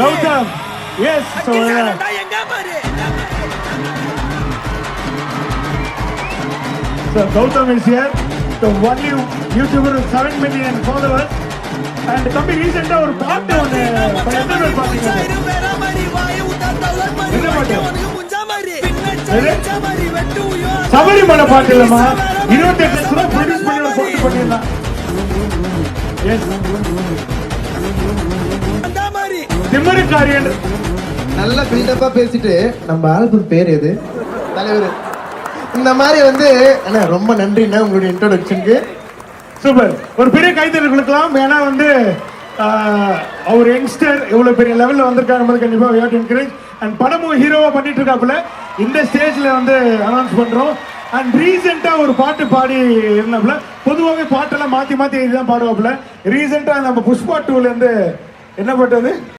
Gautham is so Gautam is here, the only YouTuber with 7 million followers. And தம்பி ரீசெண்டா ஒரு பாட்டு ஒன்று பாத்தீங்க. சபரிமலை பாட்டு இல்லமா 28 லட்சம் ரூபாய் ப்ரொடியூஸ் பண்ணி ஒரு பாட்டு பண்ணிடலாம். திம்மருக்காரியன் நல்ல பில்டப்பா பேசிட்டு நம்ம ஆல்பம் பேர் எது தலைவர் இந்த மாதிரி வந்து அண்ணா ரொம்ப நன்றிண்ணா உங்களுடைய இன்ட்ரோடக்ஷனுக்கு. சூப்பர். ஒரு பெரிய கைத்தறி கொடுக்கலாம். ஏன்னா வந்து அவர் யங்ஸ்டர் எவ்வளவு பெரிய லெவல்ல வந்திருக்காரு கண்டிப்பா we have to encourage. And படமும் ஹீரோவா பண்ணிட்டு இருக்காப்புல இந்த ஸ்டேஜ்ல வந்து அனௌன்ஸ் பண்றோம். அண்ட் ரீசெண்டா ஒரு பாட்டு பாடி இருந்தாப்புல. பொதுவாகவே பாட்டெல்லாம் மாத்தி மாத்தி தான் பாடுவாப்புல. ரீசெண்டா நம்ம புஷ்பா 2ல இருந்து என்ன பாட்டு அது